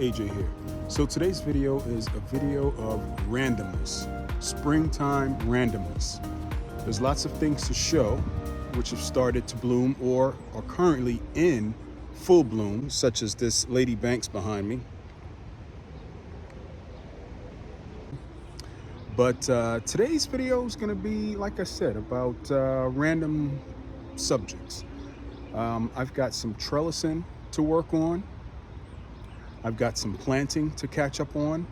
AJ here. So today's video is a video of randomness, springtime randomness. There's lots of things to show which have started to bloom or are currently in full bloom, such as this Lady Banks behind me. But today's video is going to be, like I said, about random subjects. I've got some trellising to work on. I've got some planting to catch up on.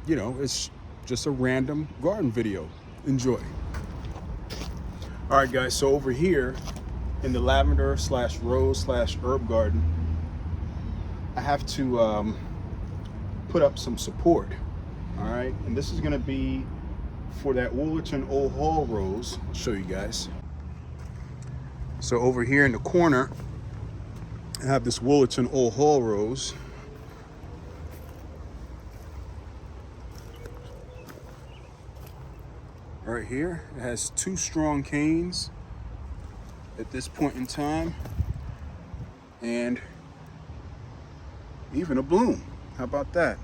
You know, it's just a random garden video. Enjoy. All right, guys, so over here in the lavender slash rose slash herb garden, I have to put up some support. All right, and this is going to be for that Woollerton Old Hall rose. I'll show you guys. So over here in the corner, I have this Woollerton Old Hall rose. Right here, it has two strong canes at this point in time, and even a bloom. How about that?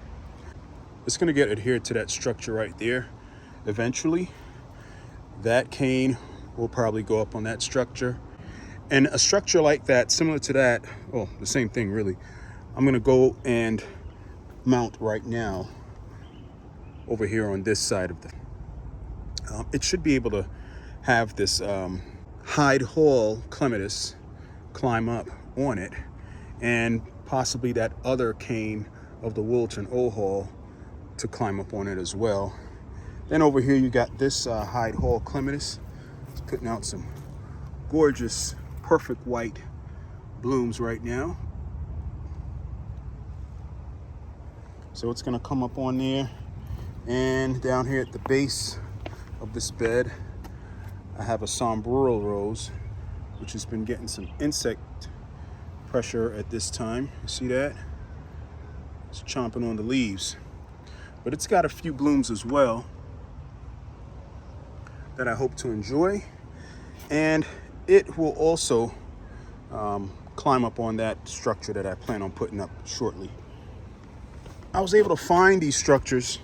It's going to get adhered to that structure right there. Eventually, that cane will probably go up on that structure. And a structure like that, similar to that, oh, the same thing really, I'm going to go and mount right now over here on this side of the... it should be able to have this Hyde Hall Clematis climb up on it, and possibly that other cane of the Woollerton Old Hall to climb up on it as well. Then over here you got this Hyde Hall Clematis. It's putting out some gorgeous, perfect white blooms right now. So it's gonna come up on there. And down here at the base of this bed, I have a sombrero rose, which has been getting some insect pressure at this time. You see that? It's chomping on the leaves. But it's got a few blooms as well that I hope to enjoy. And it will also climb up on that structure that I plan on putting up shortly. I was able to find these structures.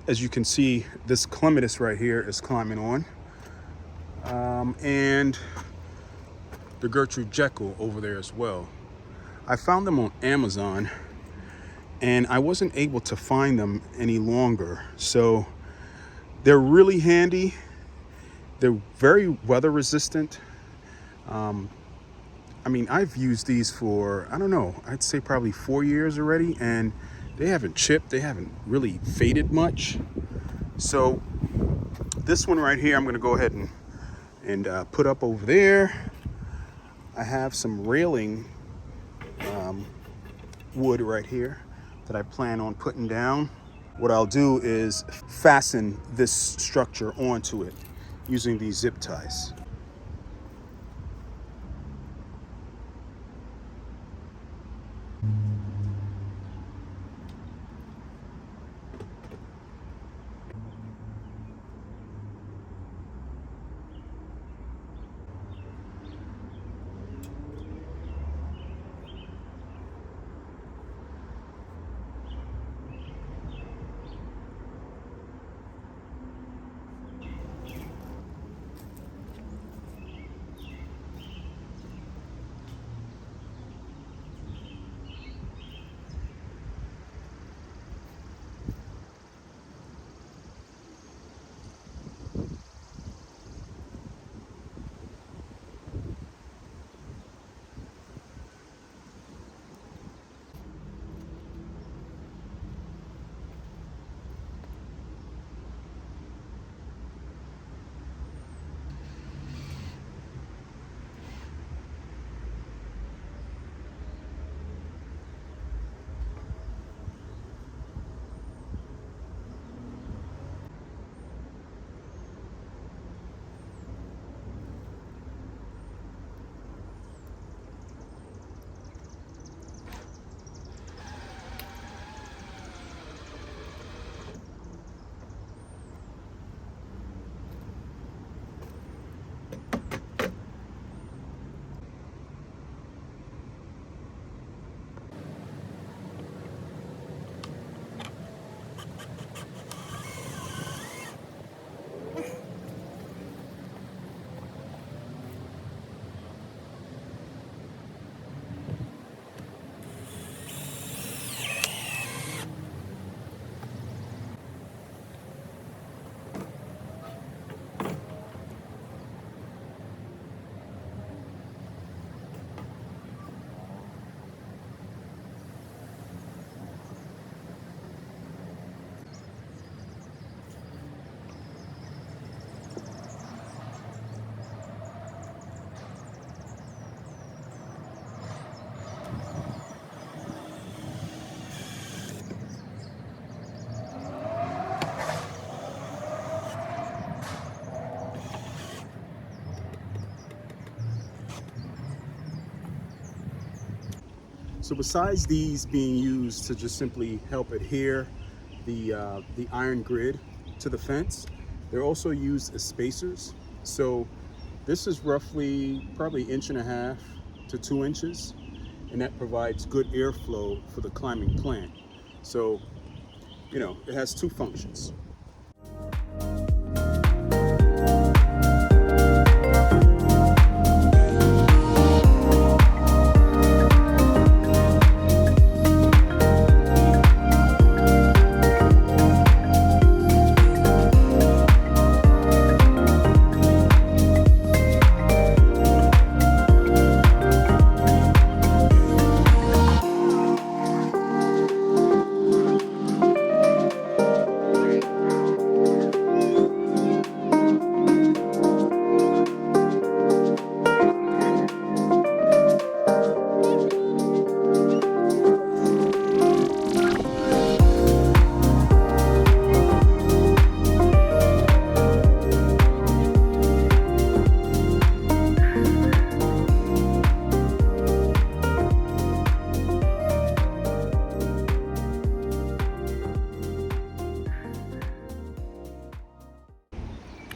As you can see, this clematis right here is climbing on. And the Gertrude Jekyll over there as well. I found them on Amazon, and I wasn't able to find them any longer. So they're really handy. They're very weather resistant. I mean, I've used these for, I don't know, I'd say probably 4 years already, and they haven't chipped, they haven't really faded much. So this one right here, I'm gonna go ahead and put up over there. I have some railing wood right here that I plan on putting down. What I'll do is fasten this structure onto it using these zip ties. So besides these being used to just simply help adhere the iron grid to the fence, they're also used as spacers. So this is roughly probably 1.5 to 2 inches, and that provides good airflow for the climbing plant. So, you know, it has two functions.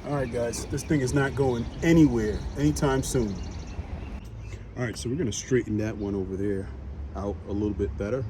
All right, guys, this thing is not going anywhere anytime soon. All right, so we're gonna straighten that one over there out a little bit better.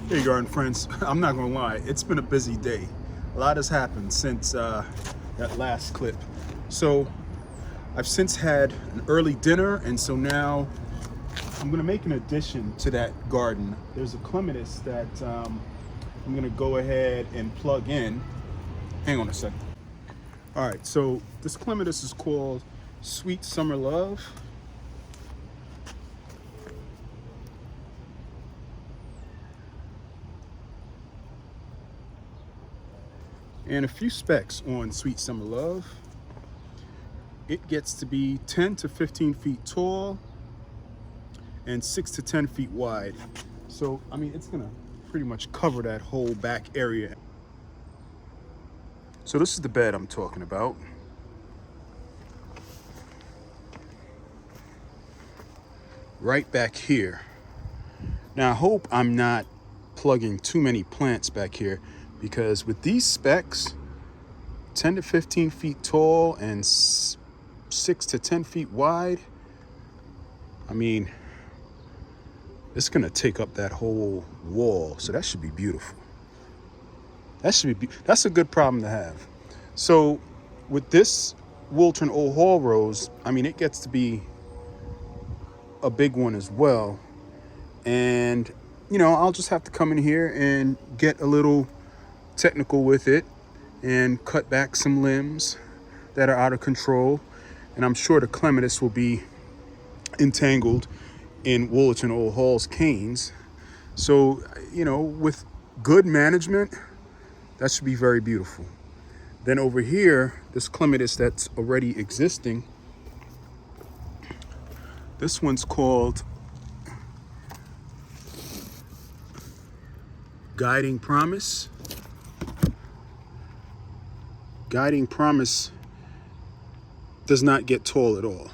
Hey garden friends, I'm not gonna lie, it's been a busy day. A lot has happened since that last clip. So I've since had an early dinner, and so now I'm gonna make an addition to that garden. There's a clematis that I'm gonna go ahead and plug in. Hang on a second. All right, so this clematis is called Sweet Summer Love. And a few specs on Sweet Summer Love. It gets to be 10 to 15 feet tall and 6 to 10 feet wide. So, I mean, it's gonna pretty much cover that whole back area. So this is the bed I'm talking about. Right back here. Now I hope I'm not plugging too many plants back here, because with these specs, 10 to 15 feet tall and 6 to 10 feet wide, I mean, it's gonna take up that whole wall. So that should be beautiful. That's a good problem to have. So with this Wilton Old Hall Rose, I mean, it gets to be a big one as well. And, you know, I'll just have to come in here and get a little technical with it and cut back some limbs that are out of control. And I'm sure the clematis will be entangled in Wilton Old Hall's canes. So, you know, with good management, that should be very beautiful. Then over here, this clematis that's already existing, this one's called Guiding Promise. Guiding Promise does not get tall at all.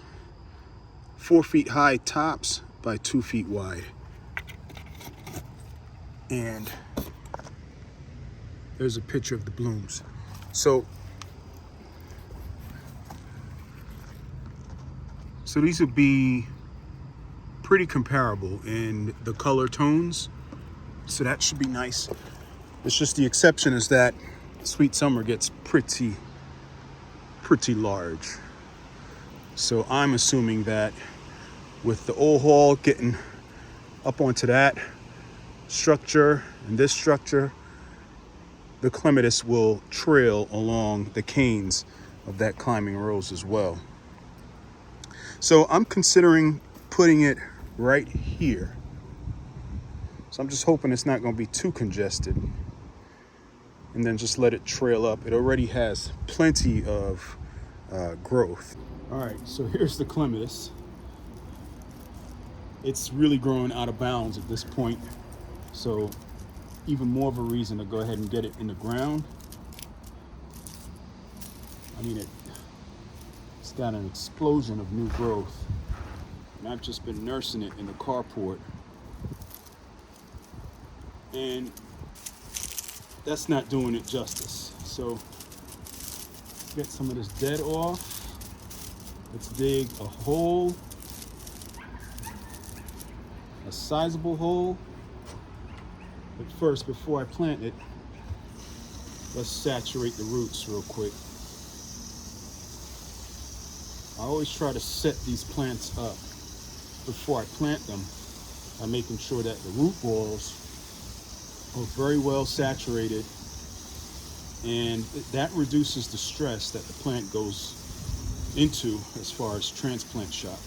4 feet high tops by 2 feet wide. And there's a picture of the blooms. So these would be pretty comparable in the color tones. So that should be nice. It's just the exception is that Sweet Summer gets pretty large. So I'm assuming that with the old hall getting up onto that structure and this structure, the Clematis will trail along the canes of that climbing rose as well. So I'm considering putting it right here. So I'm just hoping it's not going to be too congested, and then just let it trail up. It already has plenty of growth. All right, so here's the Clematis. It's really growing out of bounds at this point. So even more of a reason to go ahead and get it in the ground. I mean, it's got an explosion of new growth. And I've just been nursing it in the carport. And that's not doing it justice. So get some of this dead off. Let's dig a hole, a sizable hole. But first, before I plant it, let's saturate the roots real quick. I always try to set these plants up before I plant them by making sure that the root balls are very well saturated, and that reduces the stress that the plant goes into as far as transplant shock.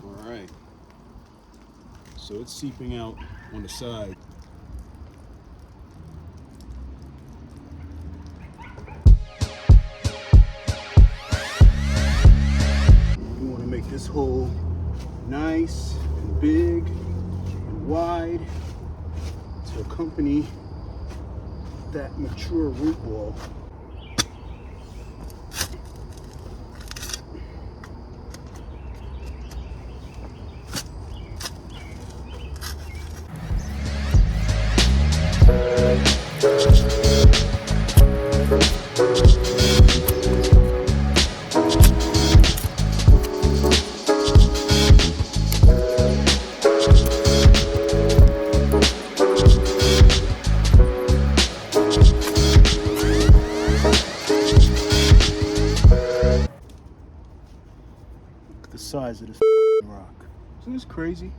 All right, so it's seeping out on the side. You want to make this hole nice and big and wide to accompany that mature root ball. The size of this rock. Isn't this crazy?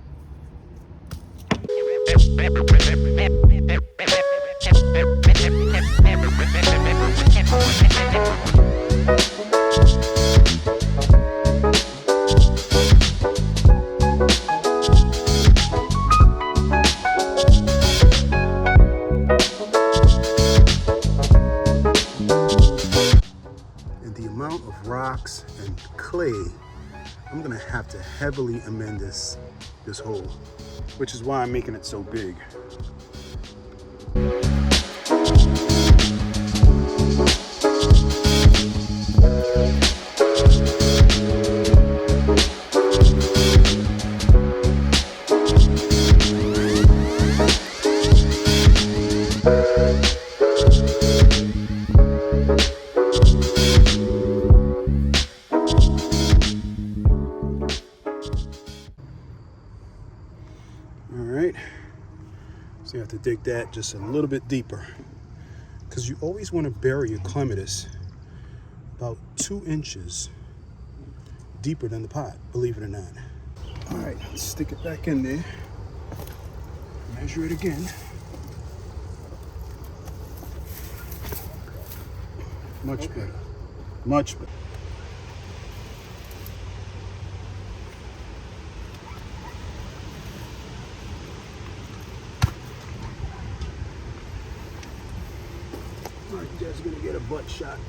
And the amount of rocks and clay, I'm gonna have to heavily amend this hole, which is why I'm making it so big. So you have to dig that just a little bit deeper, because you always want to bury your Clematis about 2 inches deeper than the pot, believe it or not. All right, let's stick it back in there. Measure it again. Much better, much better. All right, you guys are gonna get a butt shot.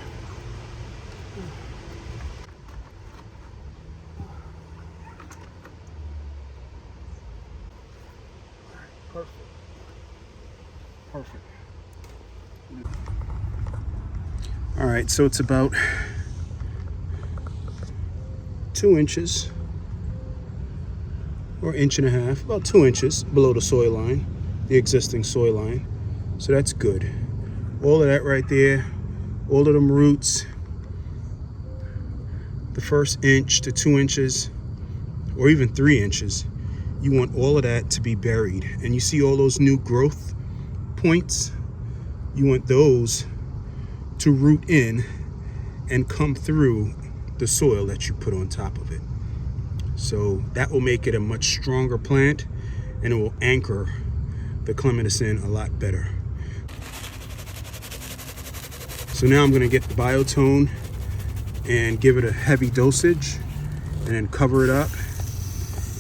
Perfect. Perfect. All right, so it's about 2 inches or 1.5 inches, about 2 inches below the soil line, the existing soil line. So that's good. All of that right there, all of them roots, the first 1 to 2 inches, or even 3 inches, you want all of that to be buried. And you see all those new growth points? You want those to root in and come through the soil that you put on top of it. So that will make it a much stronger plant, and it will anchor the clematis in a lot better. So now I'm going to get the biotone and give it a heavy dosage and then cover it up.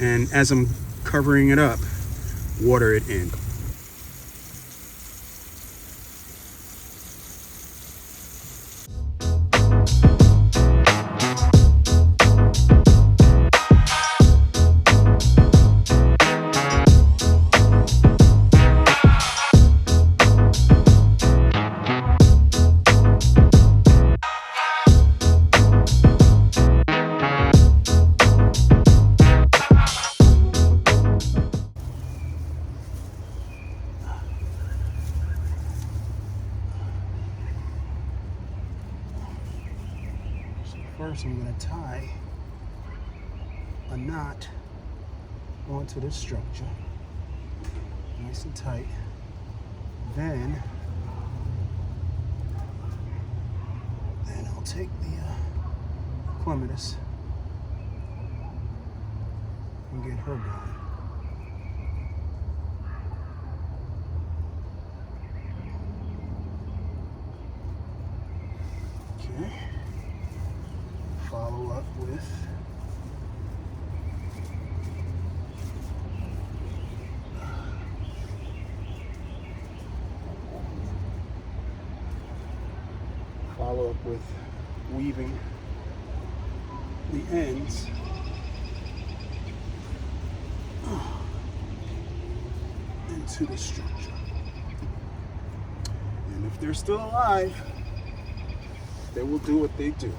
And as I'm covering it up, water it in. First, I'm going to tie a knot onto this structure, nice and tight. Then I'll take the clematis and get her going. Okay. Follow up with weaving the ends into the structure. And if they're still alive, they will do what they do,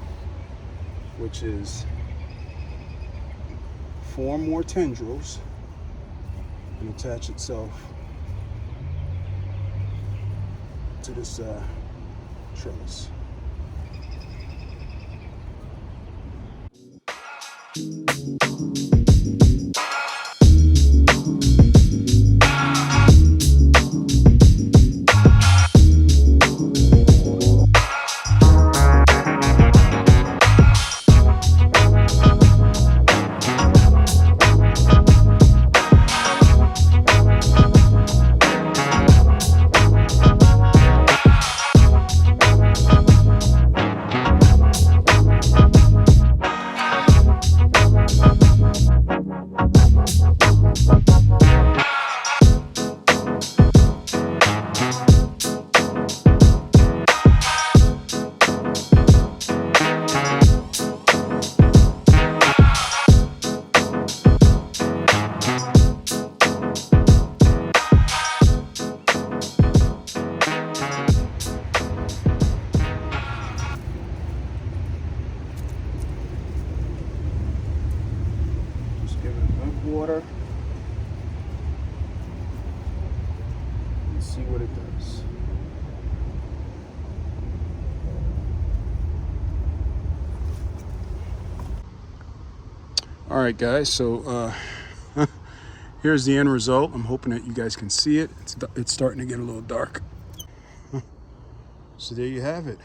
which is form more tendrils and attach itself to this trellis. Water and see what it does. All right, guys, so here's the end result. I'm hoping that you guys can see it. It's starting to get a little dark. So there you have it.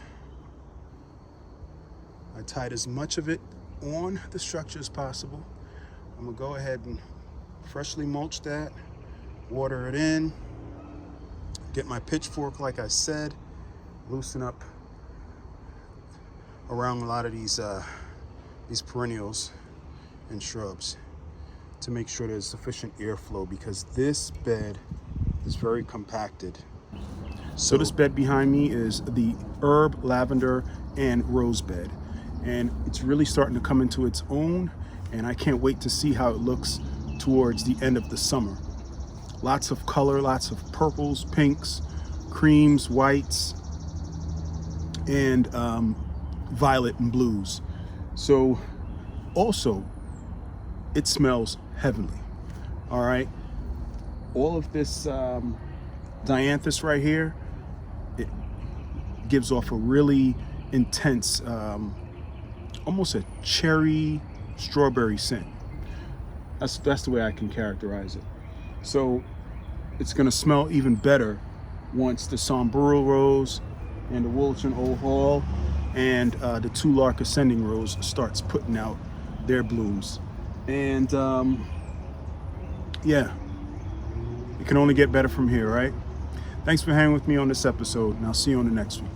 I tied as much of it on the structure as possible. I'm gonna go ahead and freshly mulch that, water it in, get my pitchfork like I said, loosen up around a lot of these perennials and shrubs to make sure there's sufficient airflow, because this bed is very compacted. So this bed behind me is the herb, lavender, and rose bed, and it's really starting to come into its own. And I can't wait to see how it looks towards the end of the summer. Lots of color, lots of purples, pinks, creams, whites, and violet and blues. So also, it smells heavenly. All right. All of this dianthus right here, it gives off a really intense, almost a cherry strawberry scent. That's the way I can characterize it. So it's gonna smell even better once the Sombrero Rose and the Woolton Old Hall and the Tulark Ascending Rose starts putting out their blooms. And yeah, it can only get better from here, right? Thanks for hanging with me on this episode, and I'll see you on the next one.